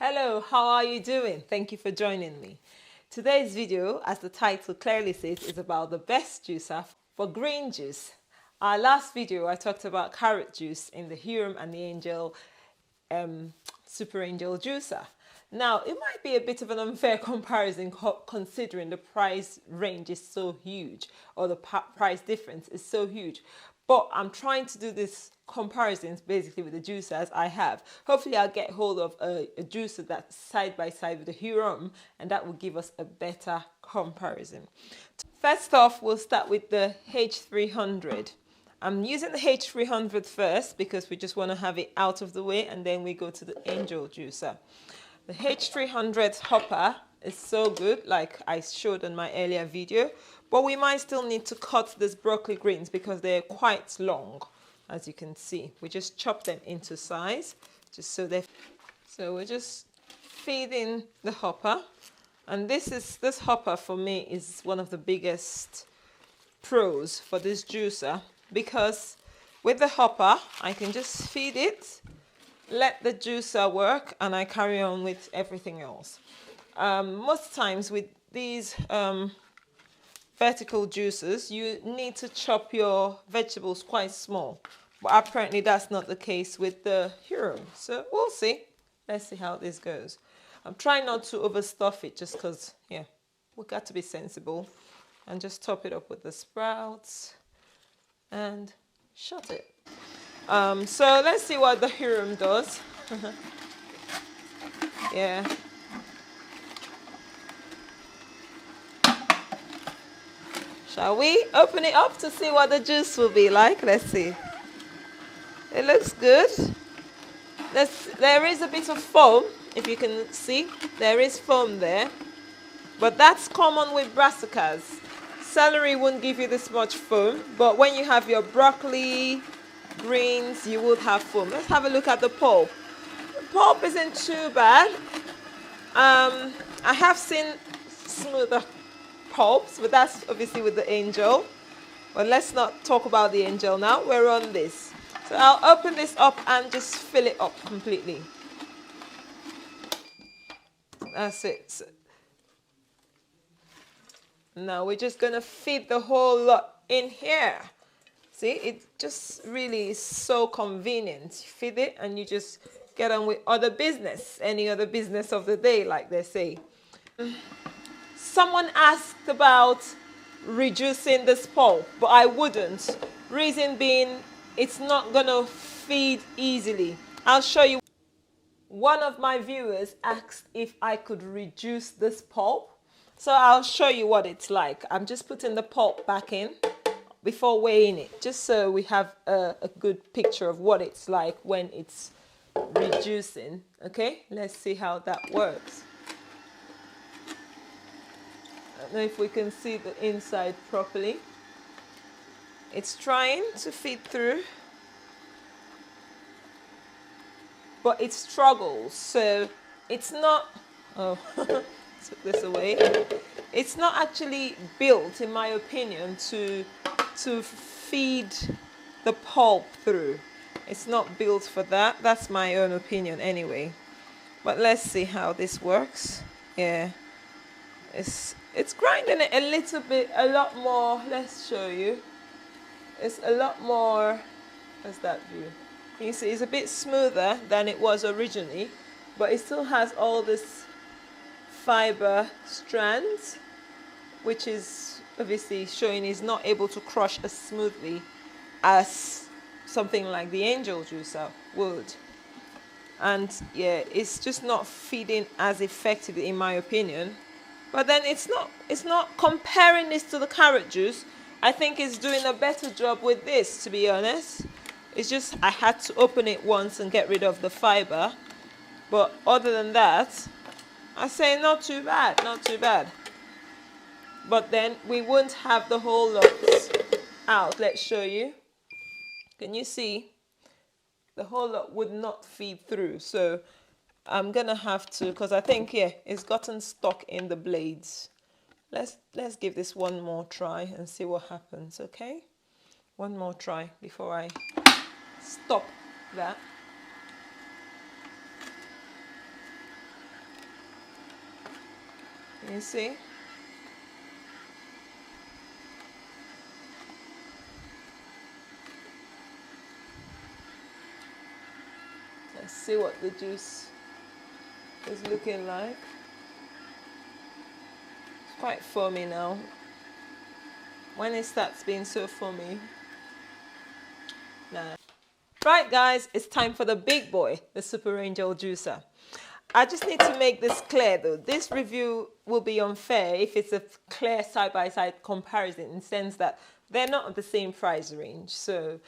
Hello, how are you doing? Thank you for joining me. Today's video, as the title clearly says, is about the best juicer for green juice. Our last video, I talked about carrot juice in the Hurom and the Angel Super Angel juicer. Now, it might be a bit of an unfair comparison considering the price range is so huge, or the price difference is so huge. But I'm trying to do this comparisons basically with the juicers I have. Hopefully I'll get hold of a juicer that's side by side with the Hurom, and that will give us a better comparison. First off, we'll start with the H300. I'm using the H300 first because we just want to have it out of the way, and then we go to the Angel juicer. The H300 hopper is so good, like I showed in my earlier video, but we might still need to cut these broccoli greens because they're quite long, as you can see. We just chop them into size, just so we're just feeding the hopper. And this hopper for me is one of the biggest pros for this juicer, because with the hopper I can just feed it, let the juicer work, and I carry on with everything else. Most times with these vertical juicers, you need to chop your vegetables quite small, but apparently that's not the case with the Hurom. So we'll see. Let's see how this goes. I'm trying not to overstuff it just because, yeah, we've got to be sensible, and just top it up with the sprouts and shut it. So let's see what the Hurom does. Yeah. Shall we open it up to see what the juice will be like? Let's see. It looks good. There is a bit of foam, if you can see. There is foam there. But that's common with brassicas. Celery won't give you this much foam, but when you have your broccoli, greens, you would have foam. Let's have a look at the pulp. The pulp isn't too bad. I have seen smoother pulps, but that's obviously with the Angel. But let's not talk about the Angel now. We're on this. So I'll open this up and just fill it up completely. That's it. So now we're just going to feed the whole lot in here. See, it just really is so convenient. You feed it and you just get on with other business, any other business of the day, like they say. Someone asked about reducing this pulp, but I wouldn't. Reason being, it's not going to feed easily. I'll show you. One of my viewers asked if I could reduce this pulp. So I'll show you what it's like. I'm just putting the pulp back in before weighing it, just so we have a good picture of what it's like when it's reducing. Okay, let's see how that works. I don't know if we can see the inside properly. It's trying to feed through, but it struggles. So it's not, oh, took this away. It's not actually built, in my opinion, to feed the pulp through. It's not built for that. That's my own opinion anyway. But let's see how this works. Yeah. It's grinding it a little bit, a lot more. Let's show you. It's a lot more. What's that view? You see, it's a bit smoother than it was originally, but it still has all this fiber strands, which is obviously showing it's not able to crush as smoothly as something like the Angel juicer would. And yeah, it's just not feeding as effectively, in my opinion. But then it's not comparing this to the carrot juice. I think it's doing a better job with this, to be honest. It's just I had to open it once and get rid of the fiber. But other than that, I say not too bad, not too bad. But then we won't have the whole lot out. Let's show you. Can you see? The whole lot would not feed through. So I'm going to have to, because I think, yeah, it's gotten stuck in the blades. Let's give this one more try and see what happens, okay? One more try before I stop that. You see? Let's see what the juice is looking like. It's quite foamy now. When it starts being so foamy, nah. Right guys, it's time for the big boy, the Super Angel juicer. I just need to make this clear though. This review will be unfair if it's a clear side-by-side comparison in the sense that they're not of the same price range. So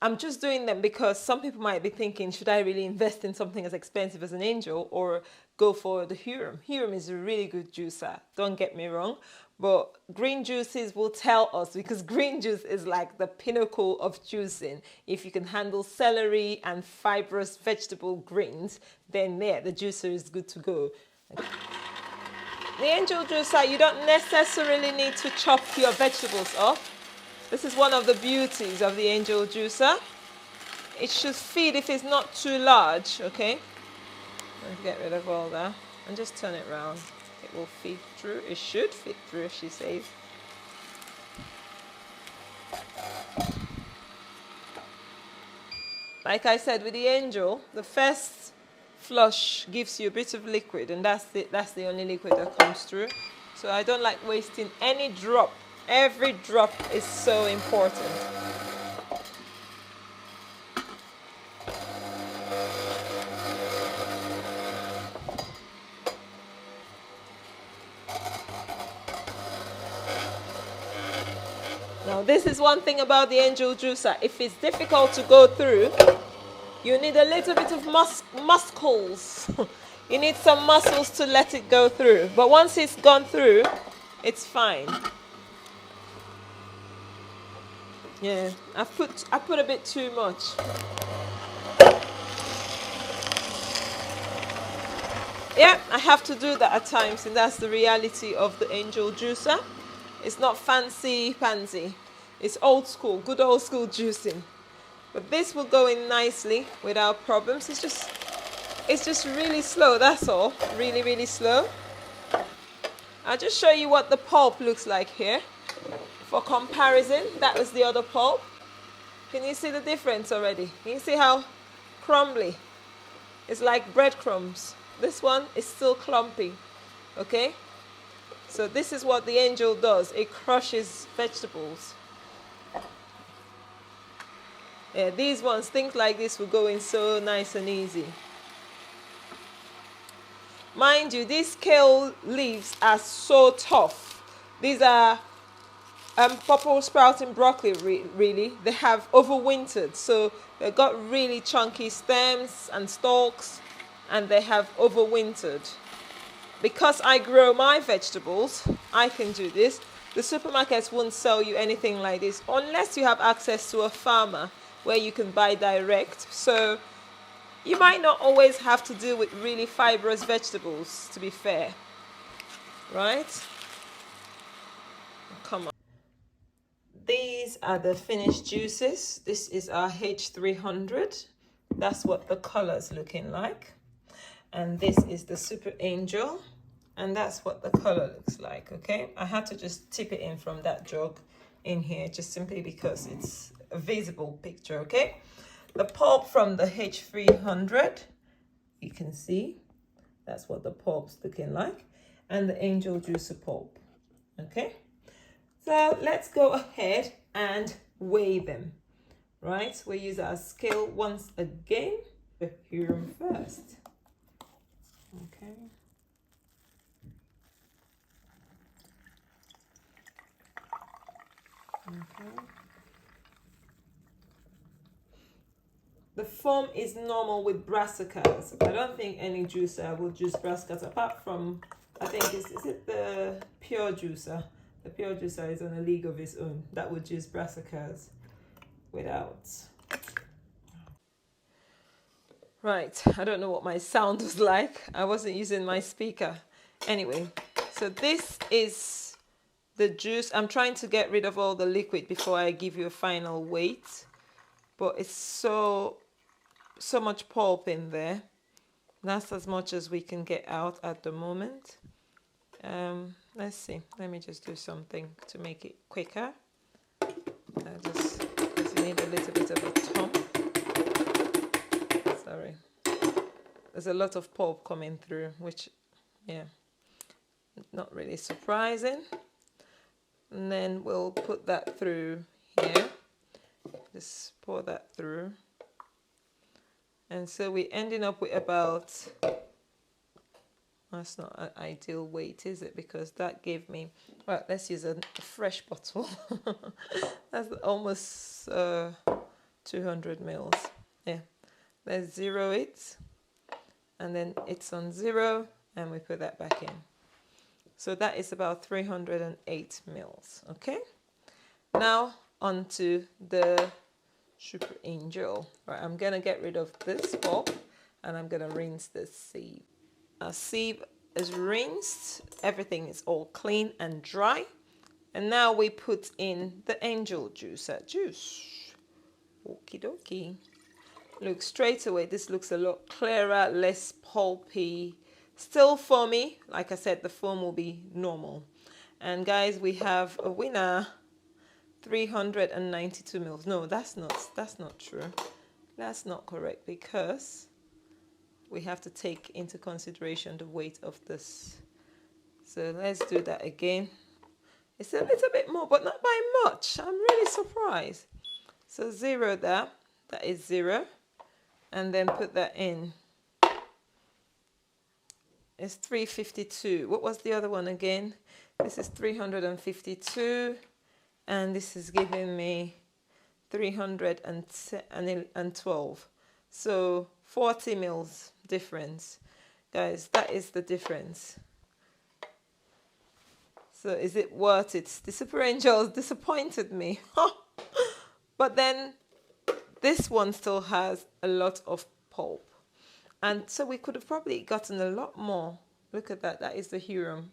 I'm just doing them because some people might be thinking, should I really invest in something as expensive as an Angel or go for the Hurom? Hurom is a really good juicer, don't get me wrong. But green juices will tell us, because green juice is like the pinnacle of juicing. If you can handle celery and fibrous vegetable greens, then yeah, the juicer is good to go. The Angel juicer, you don't necessarily need to chop your vegetables up. This is one of the beauties of the Angel juicer. It should fit if it's not too large, okay? Let's get rid of all that and just turn it around. It will fit through. It should fit through, she says. Like I said, with the Angel, the first flush gives you a bit of liquid, and that's the only liquid that comes through. So I don't like wasting any drop. Every drop is so important. Now this is one thing about the Angel juicer. If it's difficult to go through, you need a little bit of muscles. You need some muscles to let it go through. But once it's gone through, it's fine. Yeah, I put a bit too much. Yeah, I have to do that at times, and that's the reality of the Angel juicer. It's not fancy pansy. It's old school, good old school juicing. But this will go in nicely without problems. It's just really slow, that's all. Really, really slow. I'll just show you what the pulp looks like here. For comparison, that was the other pulp. Can you see the difference already? Can you see how crumbly? It's like breadcrumbs. This one is still clumpy, okay? So this is what the Angel does. It crushes vegetables. Yeah, these ones, things like this will go in so nice and easy. Mind you, these kale leaves are so tough. These are purple sprouting broccoli, really. They have overwintered, so they've got really chunky stems and stalks, and they have overwintered. Because I grow my vegetables, I can do this. The supermarkets won't sell you anything like this unless you have access to a farmer where you can buy direct. So you might not always have to deal with really fibrous vegetables, to be fair. Right? Come on. These are the finished juices. This is our H300. That's what the color's looking like. And this is the Super Angel. And that's what the color looks like, okay? I had to just tip it in from that jug in here, just simply because it's a visible picture, okay? The pulp from the H300, you can see, that's what the pulp's looking like. And the Angel juicer pulp, okay? So let's go ahead and weigh them, right? We'll use our scale once again. The Hurom first, okay? Okay. The foam is normal with brassicas. I don't think any juicer will use brassicas apart from, I think, is it the pure juicer? The pure juicer is on a league of its own. That would use brassicas without. Right, I don't know what my sound was like. I wasn't using my speaker. Anyway, so this is the juice. I'm trying to get rid of all the liquid before I give you a final weight. But it's so much pulp in there. That's as much as we can get out at the moment. Let's see. Let me just do something to make it quicker. Just because you need a little bit of a thumb. Sorry. There's a lot of pulp coming through, which, yeah, not really surprising. And then we'll put that through here. Just pour that through. And so we're ending up with about, that's not an ideal weight, is it? Because that gave me, well, let's use a fresh bottle. That's almost 200 mils. Yeah, let's zero it. And then it's on 0, and we put that back in. So that is about 308 mils, okay? Now onto the Super Angel. Right, I'm gonna get rid of this pulp, and I'm gonna rinse this sieve. Our sieve is rinsed, everything is all clean and dry. And now we put in the Angel Juicer juice. Okie dokie. Look, straight away, this looks a lot clearer, less pulpy, still foamy. Like I said, the foam will be normal. And guys, we have a winner, 392 mils. No, that's not true. That's not correct, because we have to take into consideration the weight of this. So let's do that again. It's a little bit more, but not by much. I'm really surprised. So 0 there, that is 0. And then put that in. It's 352. What was the other one again? This is 352. And this is giving me 312. So 40 mils difference. Guys, that is the difference. So is it worth it? The Super Angels disappointed me. But then this one still has a lot of pulp. And so we could have probably gotten a lot more. Look at that. That is the Hurom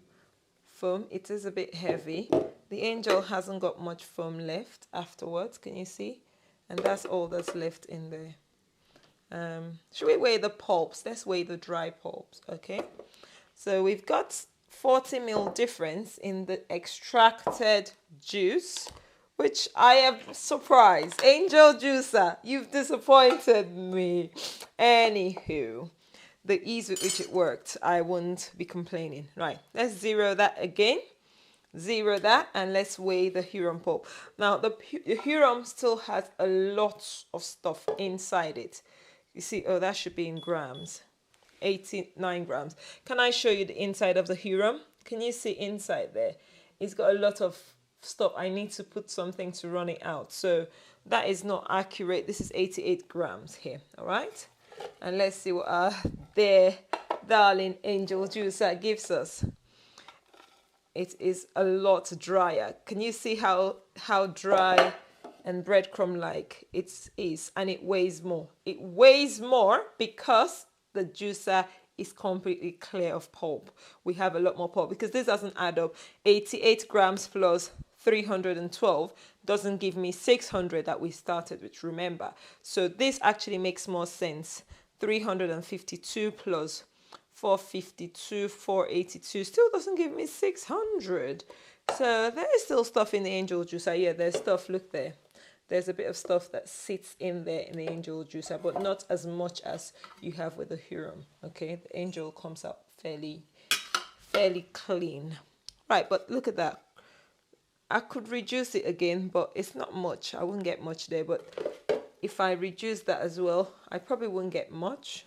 foam. It is a bit heavy. The Angel hasn't got much foam left afterwards. Can you see? And that's all that's left in there. Should we weigh the pulps? Let's weigh the dry pulps. Okay. So we've got 40 ml difference in the extracted juice, which I am surprised. Angel Juicer, you've disappointed me. Anywho, the ease with which it worked, I wouldn't be complaining. Right, let's zero that again. Zero that, and let's weigh the Hurom pulp. Now, the Hurom still has a lot of stuff inside it. You see, oh, that should be in grams. 89 grams. Can I show you the inside of the Hurom? Can you see inside there? It's got a lot of stuff. I need to put something to run it out. So that is not accurate. This is 88 grams here. All right. And let's see what our dear darling Angel Juicer gives us. It is a lot drier. Can you see how dry and breadcrumb like it is? And it weighs more. It weighs more because the juicer is completely clear of pulp. We have a lot more pulp because this doesn't add up. 88 grams plus 312 doesn't give me 600 that we started with, remember. So this actually makes more sense. 352 plus 452, 482 still doesn't give me 600. So there is still stuff in the Angel Juicer. Yeah, there's stuff, look there. There's a bit of stuff that sits in there in the Angel Juicer, but not as much as you have with the Hurom. Okay, the Angel comes out fairly clean. Right, but look at that. I could reduce it again, but it's not much. I wouldn't get much there, but if I reduce that as well, I probably wouldn't get much.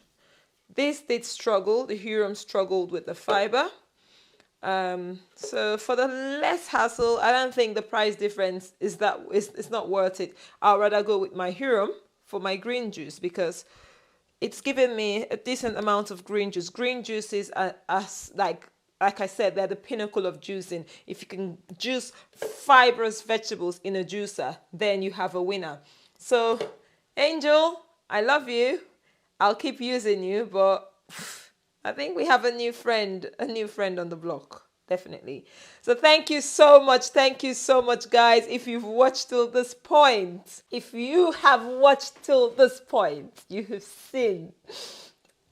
This did struggle. The Hurom struggled with the fiber. So for the less hassle, I don't think the price difference is it's not worth it. I'd rather go with my Hurom for my green juice because it's given me a decent amount of green juice. Green juices are like I said, they're the pinnacle of juicing. If you can juice fibrous vegetables in a juicer, then you have a winner. So, Angel, I love you. I'll keep using you, but I think we have a new friend on the block, definitely. So thank you so much. Thank you so much, guys. If you've watched till this point, you have seen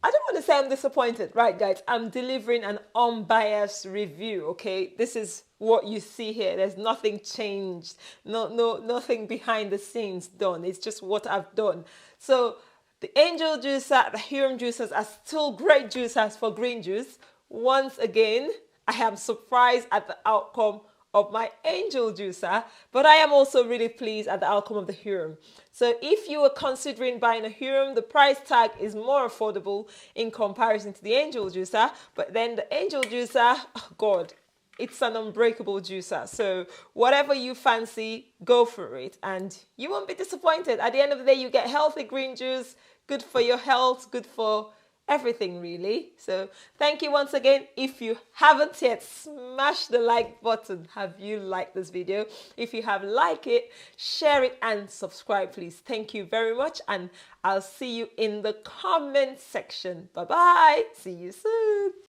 I don't want to say I'm disappointed, right, guys? I'm delivering an unbiased review, okay? This is what you see here. There's nothing changed, nothing behind the scenes done. It's just what I've done. So the Angel Juicer, the Hurom juicers are still great juicers for green juice. Once again, I am surprised at the outcome of my Angel Juicer, but I am also really pleased at the outcome of the Hurom. So if you are considering buying a Hurom, the price tag is more affordable in comparison to the Angel Juicer, but then the Angel Juicer, oh God, it's an unbreakable juicer. So whatever you fancy, go for it and you won't be disappointed. At the end of the day, you get healthy green juice, good for your health, good for everything really. So thank you once again. If you haven't yet, smash the like button. Have you liked this video? If you have, like it, share it and subscribe please. Thank you very much and I'll see you in the comment section. Bye bye. See you soon.